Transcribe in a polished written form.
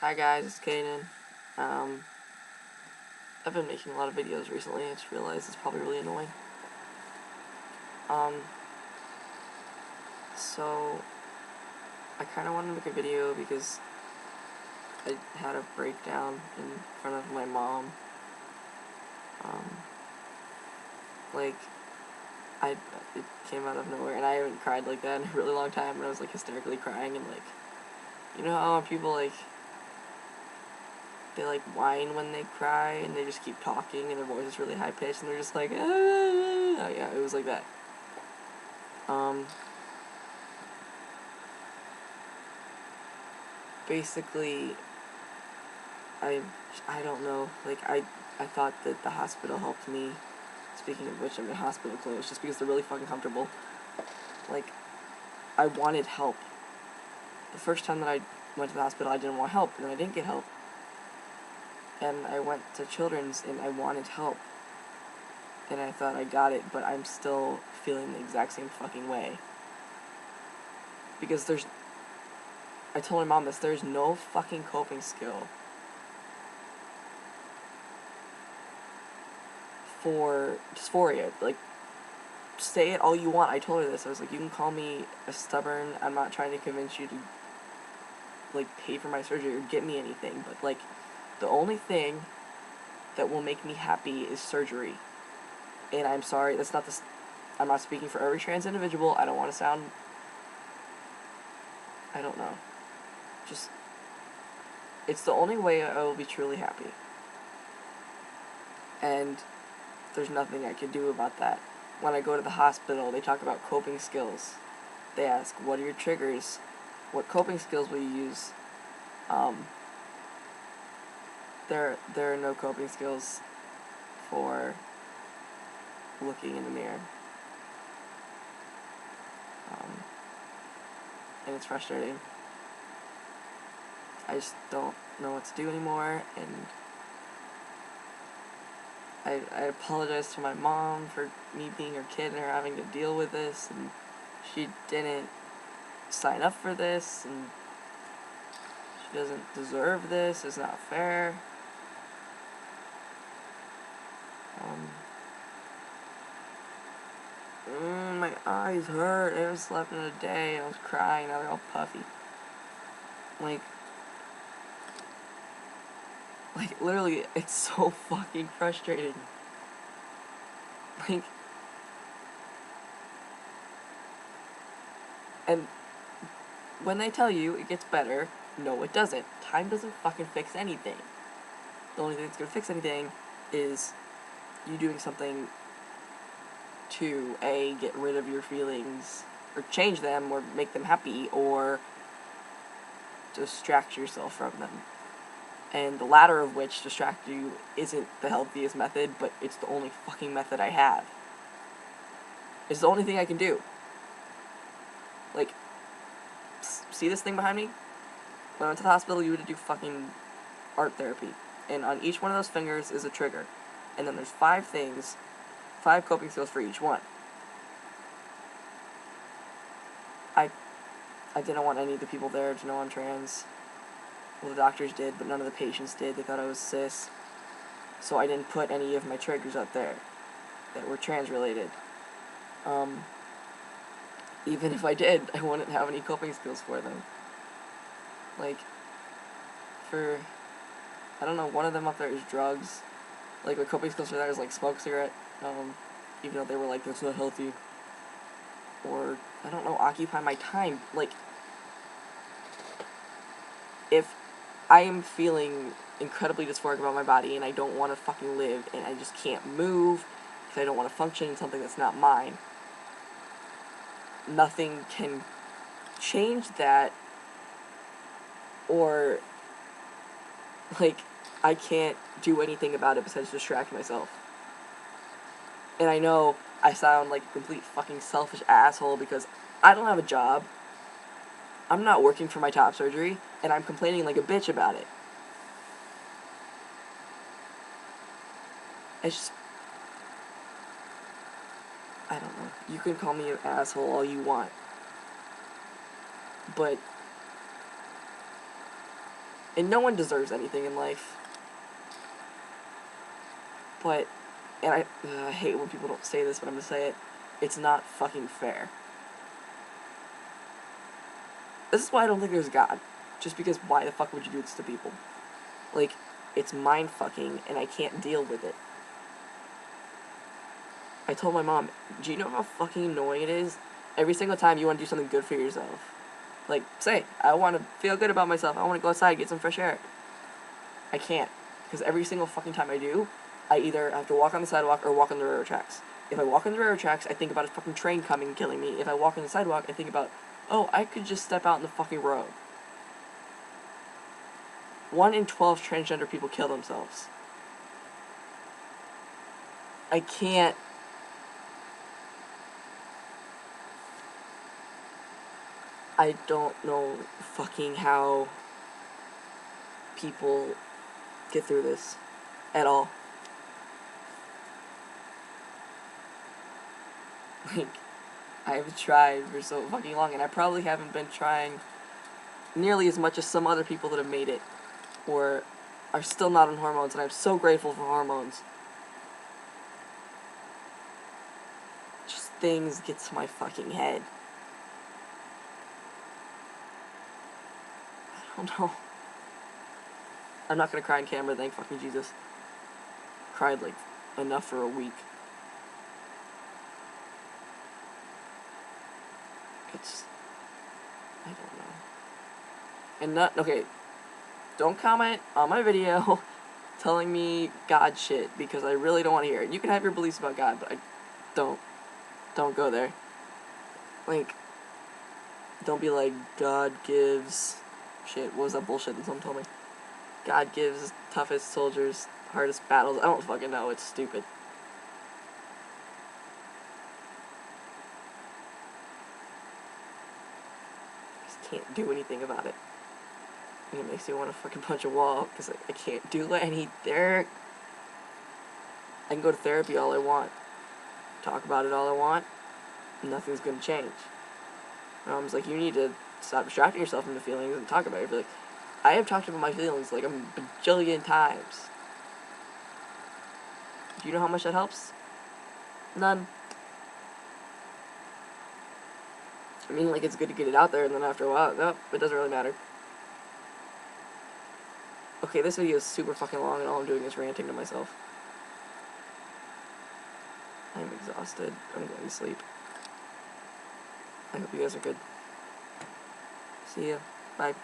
Hi guys, it's Kaden. I've been making a lot of videos recently. I just realized it's probably really annoying. So I kind of wanted to make a video because I had a breakdown in front of my mom. Like, it came out of nowhere, and I haven't cried like that in a really long time. And I was like hysterically crying, and you know how people they whine when they cry, and they just keep talking, and their voice is really high pitched, and they're just like, oh yeah, it was like that. Basically, I don't know, I thought that the hospital helped me. Speaking of which, I'm in hospital clothes just because they're really fucking comfortable. I wanted help. The first time that I went to the hospital, I didn't want help, and then I didn't get help. And I went to Children's, and I wanted help. And I thought I got it, but I'm still feeling the exact same fucking way. Because I told my mom this, there's no fucking coping skill for dysphoria. Say it all you want. I told her this. I was like, you can call me a stubborn. I'm not trying to convince you to pay for my surgery or get me anything, but the only thing that will make me happy is surgery. And I'm sorry, that's not I'm not speaking for every trans individual. I don't want to sound, I don't know. Just, it's the only way I will be truly happy. And there's nothing I can do about that. When I go to the hospital, they talk about coping skills. They ask, what are your triggers? What coping skills will you use? There are no coping skills for looking in the mirror. And it's frustrating. I just don't know what to do anymore, and I apologize to my mom for me being her kid and her having to deal with this, and she didn't sign up for this, and she doesn't deserve this. It's not fair. My eyes hurt. I haven't slept in a day. I was crying. Now they're all puffy. Literally, it's so fucking frustrating. And when they tell you it gets better, no, it doesn't. Time doesn't fucking fix anything. The only thing that's gonna fix anything is you doing something to get rid of your feelings, or change them, or make them happy, or distract yourself from them. And the latter of which, distract you, isn't the healthiest method, but it's the only fucking method I have. It's the only thing I can do. See this thing behind me? When I went to the hospital, you had to do fucking art therapy. And on each one of those fingers is a trigger. And then there's 5 coping skills for each one. I didn't want any of the people there to know I'm trans. Well, the doctors did, but none of the patients did. They thought I was cis. So I didn't put any of my triggers up there that were trans-related. Even if I did, I wouldn't have any coping skills for them. I don't know, one of them up there is drugs. My coping skills for that is smoke a cigarette, even though they were that's not healthy. Or, I don't know, occupy my time. If I am feeling incredibly dysphoric about my body and I don't want to fucking live and I just can't move because I don't want to function in something that's not mine, nothing can change that, or I can't do anything about it besides distract myself. And I know I sound like a complete fucking selfish asshole because I don't have a job, I'm not working for my top surgery, and I'm complaining like a bitch about it. I don't know. You can call me an asshole all you want, but And no one deserves anything in life. But, and I hate when people don't say this, but I'm gonna say it. It's not fucking fair. This is why I don't think there's God. Just because why the fuck would you do this to people? Like, it's mind fucking and I can't deal with it. I told my mom, do you know how fucking annoying it is? Every single time you want to do something good for yourself. Like, say, I want to feel good about myself. I want to go outside, get some fresh air. I can't. Because every single fucking time I do, I either have to walk on the sidewalk or walk on the railroad tracks. If I walk on the railroad tracks, I think about a fucking train coming and killing me. If I walk on the sidewalk, I think about, oh, I could just step out in the fucking road. 1 in 12 transgender people kill themselves. I can't. I don't know fucking how people get through this at all. Like, I've tried for so fucking long, and I probably haven't been trying nearly as much as some other people that have made it, or are still not on hormones, and I'm so grateful for hormones. Just things get to my fucking head. I don't know. I'm not gonna cry on camera, thank fucking Jesus. Cried, like, enough for a week. It's... I don't know. And not... Okay. Don't comment on my video telling me God shit, because I really don't want to hear it. You can have your beliefs about God, but I don't. Don't go there. Like, don't be like, God gives... Shit, what was that bullshit that someone told me? God gives toughest soldiers hardest battles. I don't fucking know, it's stupid. I just can't do anything about it. And it makes me want to fucking punch a wall, because I can't do any there. I can go to therapy all I want. Talk about it all I want. Nothing's gonna change. My mom's like, you need to stop distracting yourself from the feelings and talk about it. Like, I have talked about my feelings like a bajillion times. Do you know how much that helps? None. I mean, like, it's good to get it out there, and then after a while, no, it doesn't really matter. Okay, this video is super fucking long, and all I'm doing is ranting to myself. I'm exhausted. I'm going to sleep. I hope you guys are good. See ya. Bye.